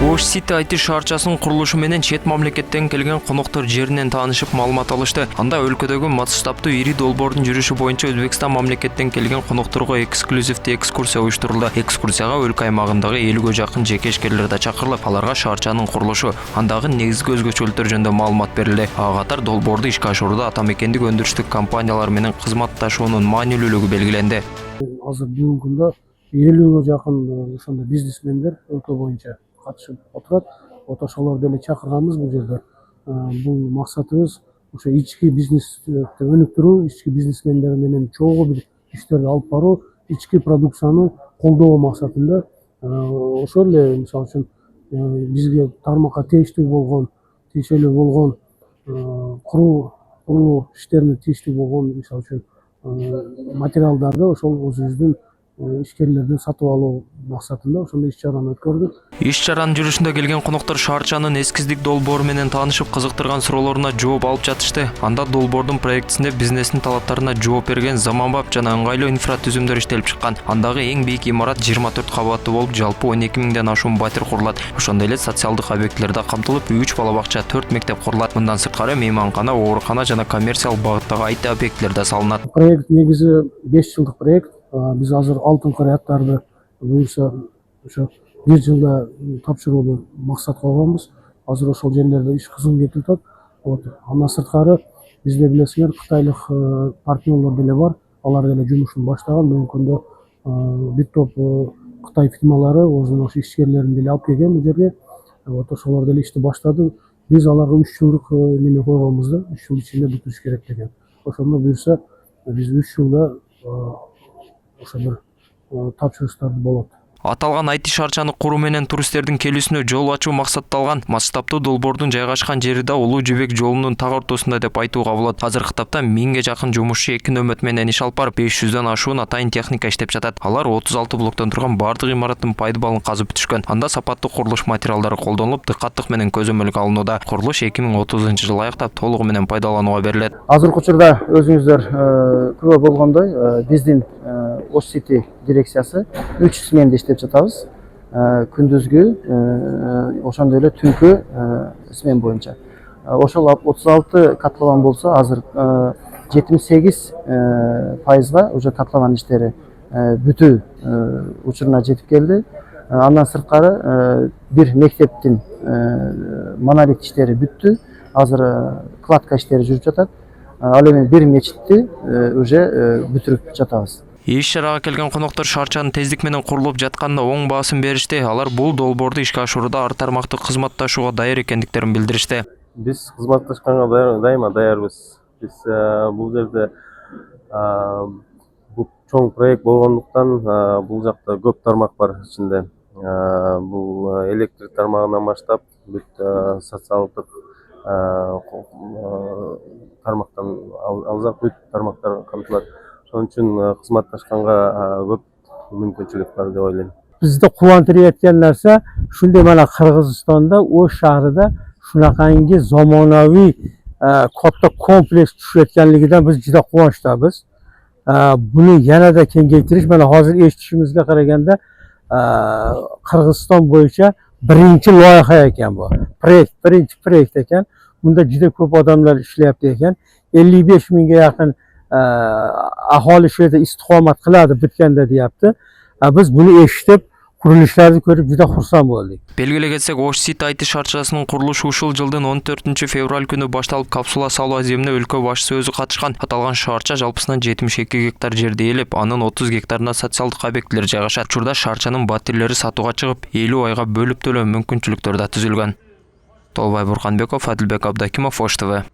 Ош-Сити IT шаарчасынын курулушу менен чет мамлекеттен келген коноктор жеринен таанышып маалымат алышты. Анда өлкөдөгү масштабтуу ири долбоордун жүрүшү боюнча Өзбекстан мамлекеттен келген конокторго эксклюзивдүү экскурсия уюштурулду. Экскурсияга өлкө аймагындагы 50ге жакын жеке ишкерлер да чакырылып, аларга шаарчанын курулушу, андагы негизги өзгөчөлүктөр жөнүндө маалымат берилди. Ага катар долбоорду ишке ашырууда ата мекендик өндүрүштүк компаниялар менен кызматташуунун маанилүүлүгү белгиленди. Азыр бүгүнкү күндө 50ге жакын ошондой бизнесмендер өлкө боюнча катышып отурат. Ошолорду деле чакырганбыз бул жерде. Бул максатыбыз ошо ички бизнести өнүктүрүү, ички бизнесмендер менен чогуу бир иштерди алып баруу, ички продукцияны колдоо максатында. Ошол эле мисалы үчүн бизге тармакка тийиштүү болгон куруу иштерине тийиштүү болгон мисалы үчүн материалдарды ошол өзүбүздүн ишкерлерден сатып алуу максатында ошондой иш-чараны өткөрдүк. Иш-чаранын жүрүшүндө келген коноктор шаарчанын эскиздик долбоору менен таанышып, кызыктырган суроолоруна жооп алып жатышты. Анда долбоордун проектисинде бизнестин талаптарына жооп берген заманбап жана ыңгайлуу инфратүзүмдөр иштелип чыккан. Андагы эң бийик имарат 24 кабаттуу болуп, жалпы 12 миңден ашуун батир курулат. Ошондой эле социалдык объектилер да камтылып, 3 бала бакча, 4 мектеп курулат. Мындан сырткары мейманкана, оорукана жана коммерциялык багыттагы IT объектилер да салынат. Проект негизи 5 жылдык проект. Биз азыр алтынкы ряттарды буюрса ошо 1 жылда тапшырууну максат койгонбуз. Азыр ошол жерлерде иш кызгын кетип атат. Андан сырткары бизде билесиңер Кытайлык партнерлор деле бар. Алар деле жумушун баштаган. Бүгүнкү күндө бир топ Кытай фирмалары өзүнүн ишкерлерин деле алып келген бул жерге. Ошолор деле ишти баштады. Биз аларга 3 жылдык неме койгонбуз да, 3 жыл ичинде бүтүрүш керек деген. Ошондо буюрса биз 3 жылда ошо бир тапшырыштар болот. Аталган IT шаарчаны куруу менен туристтердин келүүсүнө жол ачуу максатталган. Масштабтуу долбоордун жайгашкан жери да Улуу Жибек жолунун так ортосунда деп айтууга болот. Азыркы тапта 1000ге жакын жумушчу 2 нөмөт менен иш алып барып, 500дөн ашуун атайын техника иштеп жатат. Алар 36 блоктон турган бардык имараттын пайдыбалын казып бүтүшкөн. Анда сапаттуу курулуш материалдары колдонулуп, дыкаттык менен көзөмөлгө алынууда. Курулуш 2030-жылы аяктап толугу менен пайдаланууга берилет. Азыркы учурда өзүңүздөр күбө болгондой, биздин Ош-Сити дирекциясы 3 сменде иштеп жатабыз. Күндүзгү, ошондой эле түнкү смен боюнча. Ошол 36 катлаван болсо, азыр 78%га уже катлаван иштери бүтүү учуруна жетип келди. Андан сырткары бир мектептин монолит иштери бүттү. Азыр кладка иштери жүрүп жатат. Ал эми бир мечитти уже бүтүрүп жатабыз. Иш-чарага келген коноктор шаарчанын тездик менен курулуп жатканына оң баасын беришти. Алар бул долбоорду ишке ашырууда ар тармактык кызматташууга даяр экендиктерин билдиришти. Биз кызматташканга дайыма даярбыз. Биз бул жерде бул чоң проект болгондуктан бул жакта көп тармак бар ичинде. Бул электр тармагынан баштап бүт социалдык тармактан алсак бүт тармактар камтылат. Ошон үчүн кызматташканга көп мүмкүнчүлүк бар деп ойлойм. Бизди кубандырып аткан нерсе ушундай мана Кыргызстанда Ош шаарында шунаканги заманауи катта комплекс түшүп атканлыгынан биз жыда кубанычтабыз. Буну yanada кеңейтириш, мана азыр эстишибизге караганда Кыргызстан боюнча биринчи лайыха экен бу. Биринчи проект экен. Мында жыда көп адамдар иштеп экен. 55 миңге жакын aholi shu yerda istiqomat qiladi bitkanda deyapti. Biz buni eshitib, qurilishlarni ko'rib juda xursand bo'ldik. Белгилей кетсек, Ош-Сити IT шаарчасынын курулушу ушул жылдын 14-февраль күнү башталып, капсула салуу аземине өлкө башчысы өзү катышкан. Аталган шаарча жалпысынан 72 гектар жерди ээлеп, анын 30 гектарына социалдык объектилер жайгашат. Учурда шаарчанын батирлери сатууга чыгып, 50 айга бөлүп төлөө мүмкүнчүлүктөр да түзүлгөн. Толбай Бурканбеков, Адилбек Абдакимов, Ош ТВ.